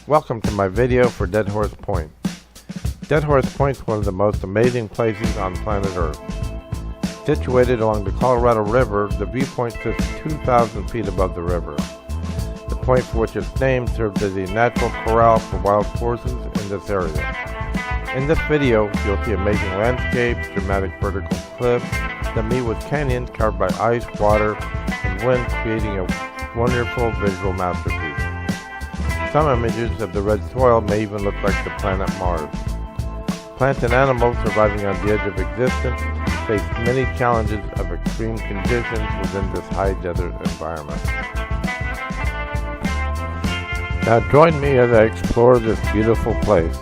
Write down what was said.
Welcome to my video for Dead Horse Point. Dead Horse Point is one of the most amazing places on planet Earth. Situated along the Colorado River, the viewpoint sits 2,000 feet above the river. The point for which it's named serves as a natural corral for wild horses in this area. In this video, you'll see amazing landscapes, dramatic vertical cliffs that meet with canyons carved by ice, water, and wind, creating a wonderful visual masterpiece. Some images of the red soil may even look like the planet Mars. Plants and animals surviving on the edge of existence face many challenges of extreme conditions within this high desert environment. Now join me as I explore this beautiful place.